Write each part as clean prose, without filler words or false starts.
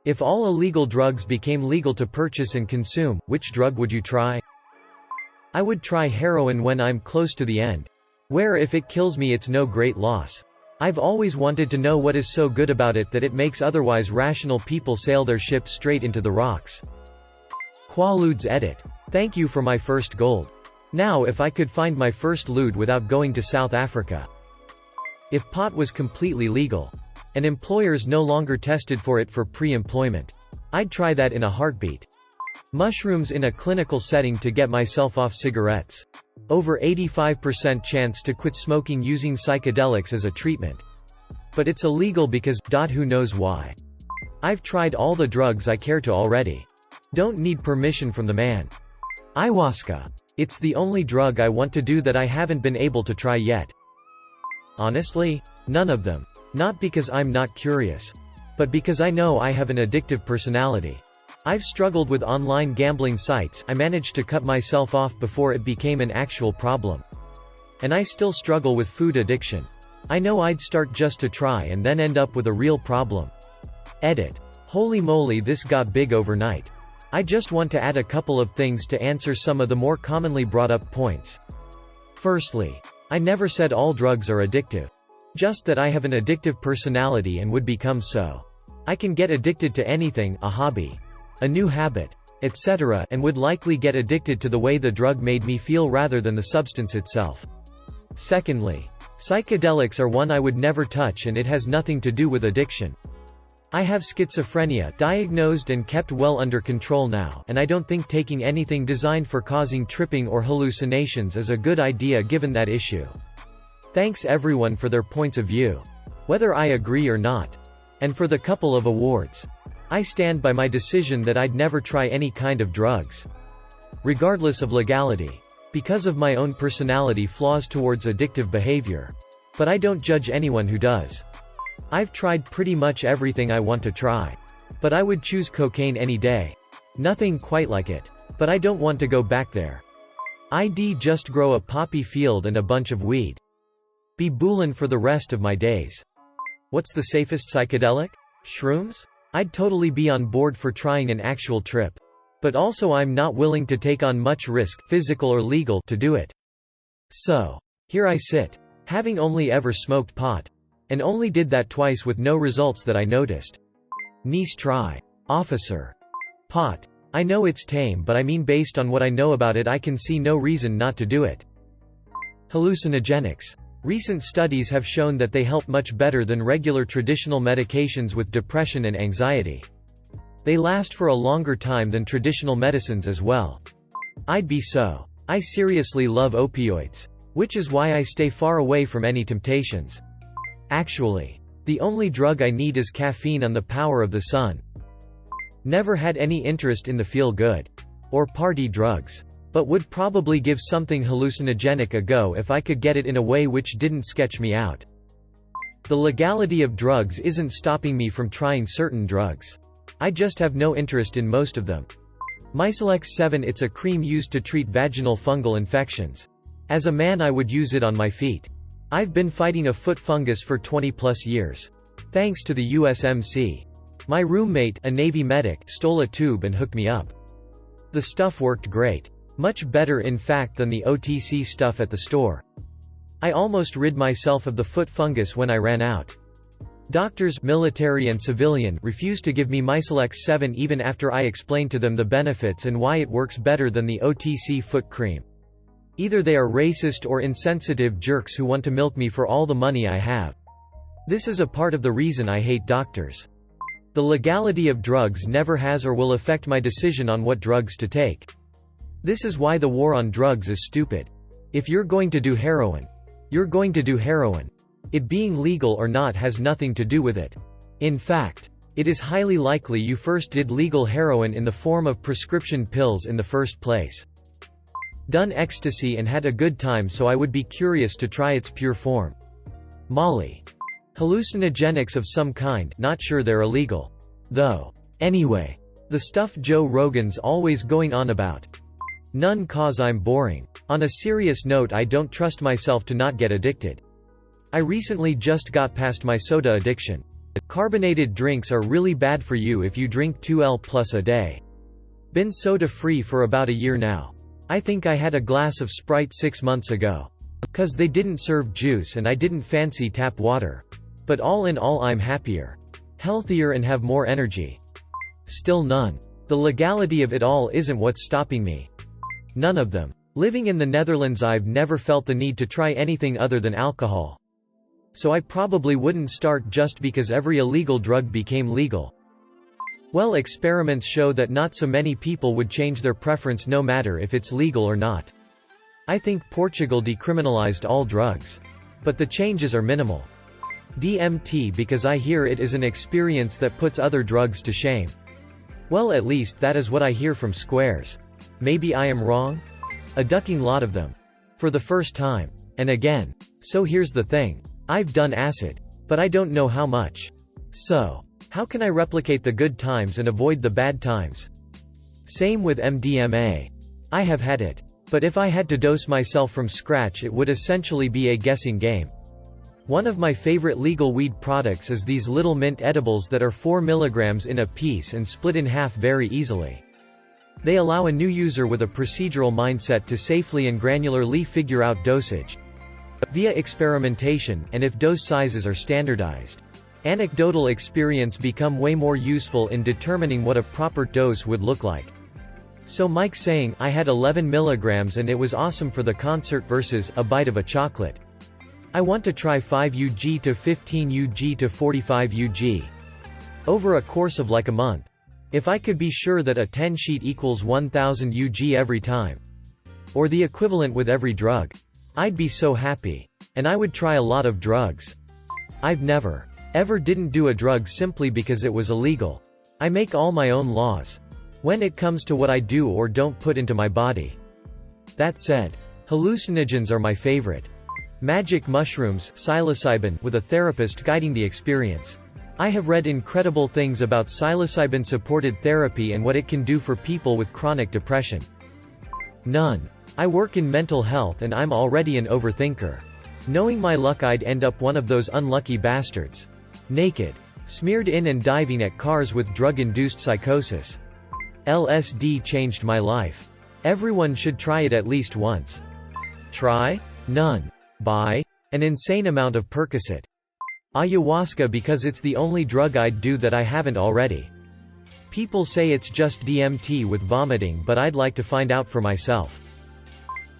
If all illegal drugs became legal to purchase and consume, which drug would you try? I would try heroin when I'm close to the end. Where if it kills me it's no great loss. I've always wanted to know what is so good about it that it makes otherwise rational people sail their ship straight into the rocks. Quaaludes edit. Thank you for my first gold. Now if I could find my first loot without going to South Africa. If pot was completely legal, and employers no longer tested for it for pre-employment, I'd try that in a heartbeat. Mushrooms in a clinical setting to get myself off cigarettes. Over 85% chance to quit smoking using psychedelics as a treatment. But it's illegal because, who knows why. I've tried all the drugs I care to already. Don't need permission from the man. Ayahuasca. It's the only drug I want to do that I haven't been able to try yet. Honestly, none of them. Not because I'm not curious, but because I know I have an addictive personality. I've struggled with online gambling sites. I managed to cut myself off before it became an actual problem. And I still struggle with food addiction. I know I'd start just to try and then end up with a real problem. Edit. Holy moly, this got big overnight. I just want to add a couple of things to answer some of the more commonly brought up points. Firstly, I never said all drugs are addictive. Just that I have an addictive personality and would become so. I can get addicted to anything, a hobby, a new habit, etc., and would likely get addicted to the way the drug made me feel rather than the substance itself. Secondly, psychedelics are one I would never touch and it has nothing to do with addiction. I have schizophrenia, diagnosed and kept well under control now, and I don't think taking anything designed for causing tripping or hallucinations is a good idea given that issue. Thanks everyone for their points of view. Whether I agree or not. And for the couple of awards. I stand by my decision that I'd never try any kind of drugs. Regardless of legality. Because of my own personality flaws towards addictive behavior. But I don't judge anyone who does. I've tried pretty much everything I want to try. But I would choose cocaine any day. Nothing quite like it. But I don't want to go back there. I'd just grow a poppy field and a bunch of weed. Be boolin' for the rest of my days. What's the safest psychedelic? Shrooms? I'd totally be on board for trying an actual trip. But also I'm not willing to take on much risk, physical or legal, to do it. So, here I sit, having only ever smoked pot. And only did that twice with no results that I noticed. Nice try. Officer. Pot. I know it's tame but I mean based on what I know about it I can see no reason not to do it. Hallucinogenics. Recent studies have shown that they help much better than regular traditional medications with depression and anxiety. They last for a longer time than traditional medicines as well. I'd be so. I seriously love opioids. Which is why I stay far away from any temptations. Actually, the only drug I need is caffeine on the power of the sun. Never had any interest in the feel-good or party drugs. But would probably give something hallucinogenic a go if I could get it in a way which didn't sketch me out. The legality of drugs isn't stopping me from trying certain drugs. I just have no interest in most of them. Miselex 7. It's a cream used to treat vaginal fungal infections. As a man I would use it on my feet. I've been fighting a foot fungus for 20 plus years. Thanks to the USMC. My roommate, a Navy medic, stole a tube and hooked me up. The stuff worked great. Much better in fact than the OTC stuff at the store. I almost rid myself of the foot fungus when I ran out. Doctors, military and civilian, refused to give me Miselex 7 even after I explained to them the benefits and why it works better than the OTC foot cream. Either they are racist or insensitive jerks who want to milk me for all the money I have. This is a part of the reason I hate doctors. The legality of drugs never has or will affect my decision on what drugs to take. This is why the war on drugs is stupid. If you're going to do heroin, you're going to do heroin. It being legal or not has nothing to do with it. In fact, it is highly likely you first did legal heroin in the form of prescription pills in the first place. Done ecstasy and had a good time, so I would be curious to try its pure form. Molly. Hallucinogenics of some kind, not sure they're illegal. Though. Anyway. The stuff Joe Rogan's always going on about. None cause I'm boring. On a serious note, I don't trust myself to not get addicted. I recently just got past my soda addiction. Carbonated drinks are really bad for you if you drink 2L plus a day. Been soda-free for about a year now. I think I had a glass of Sprite 6 months ago. 'Cause they didn't serve juice and I didn't fancy tap water. But all in all I'm happier. Healthier and have more energy. Still none. The legality of it all isn't what's stopping me. None of them. Living in the Netherlands I've never felt the need to try anything other than alcohol. So I probably wouldn't start just because every illegal drug became legal. Well, experiments show that not so many people would change their preference no matter if it's legal or not. I think Portugal decriminalized all drugs. But the changes are minimal. DMT because I hear it is an experience that puts other drugs to shame. Well, at least that is what I hear from squares. Maybe I am wrong? A ducking lot of them. For the first time. And again. So here's the thing. I've done acid. But I don't know how much. So, how can I replicate the good times and avoid the bad times? Same with MDMA. I have had it. But if I had to dose myself from scratch it would essentially be a guessing game. One of my favorite legal weed products is these little mint edibles that are 4 milligrams in a piece and split in half very easily. They allow a new user with a procedural mindset to safely and granularly figure out dosage via experimentation, and if dose sizes are standardized. Anecdotal experience become way more useful in determining what a proper dose would look like. So Mike saying, I had 11 milligrams and it was awesome for the concert versus a bite of a chocolate. I want to try 5 UG to 15 UG to 45 UG. Over a course of like a month. If I could be sure that a 10 sheet equals 1000 UG every time. Or the equivalent with every drug. I'd be so happy. And I would try a lot of drugs. I've never, ever didn't do a drug simply because it was illegal. I make all my own laws. When it comes to what I do or don't put into my body. That said, hallucinogens are my favorite. Magic mushrooms, psilocybin, with a therapist guiding the experience. I have read incredible things about psilocybin-supported therapy and what it can do for people with chronic depression. None. I work in mental health and I'm already an overthinker. Knowing my luck I'd end up one of those unlucky bastards. Naked. Smeared in and diving at cars with drug-induced psychosis. LSD changed my life. Everyone should try it at least once. Try? None. Buy? An insane amount of Percocet. Ayahuasca because it's the only drug I'd do that I haven't already. People say it's just DMT with vomiting but I'd like to find out for myself.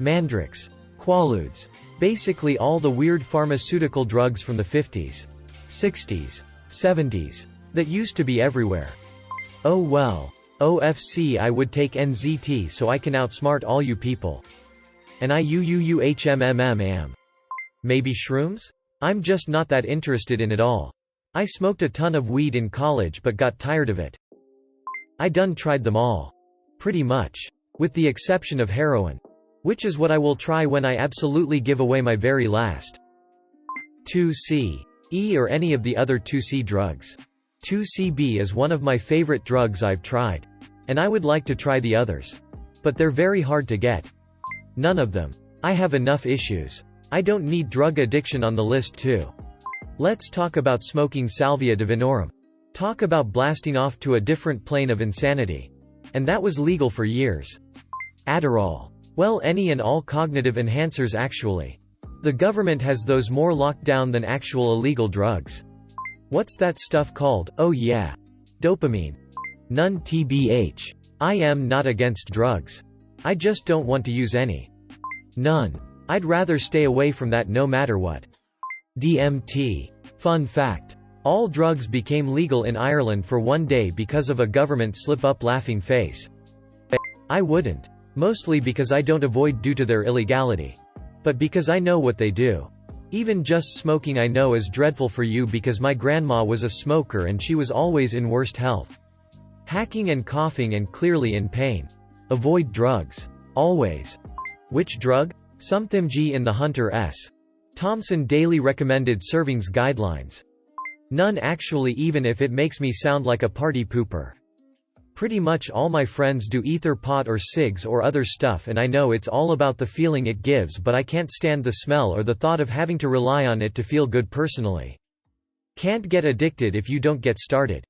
Mandrix. Quaaludes. Basically all the weird pharmaceutical drugs from the 50s, 60s, 70s. That used to be everywhere. Oh well. OFC I would take NZT so I can outsmart all you people. And am. Maybe shrooms? I'm just not that interested in it all. I smoked a ton of weed in college but got tired of it. I done tried them all. Pretty much. With the exception of heroin. Which is what I will try when I absolutely give away my very last. 2C. E or any of the other 2C drugs. 2CB is one of my favorite drugs I've tried. And I would like to try the others. But they're very hard to get. None of them. I have enough issues. I don't need drug addiction on the list too. Let's talk about smoking Salvia divinorum. Talk about blasting off to a different plane of insanity. And that was legal for years. Adderall. Well, any and all cognitive enhancers actually. The government has those more locked down than actual illegal drugs. What's that stuff called? Oh yeah. Dopamine. None tbh. I am not against drugs. I just don't want to use any. None. I'd rather stay away from that no matter what. DMT. Fun fact. All drugs became legal in Ireland for one day because of a government slip-up laughing face. I wouldn't. Mostly because I don't avoid due to their illegality. But because I know what they do. Even just smoking I know is dreadful for you because my grandma was a smoker and she was always in worst health. Hacking and coughing and clearly in pain. Avoid drugs. Always. Which drug? Something in the Hunter S. Thompson Daily Recommended Servings Guidelines. None actually, even if it makes me sound like a party pooper. Pretty much all my friends do ether, pot or cigs or other stuff and I know it's all about the feeling it gives but I can't stand the smell or the thought of having to rely on it to feel good personally. Can't get addicted if you don't get started.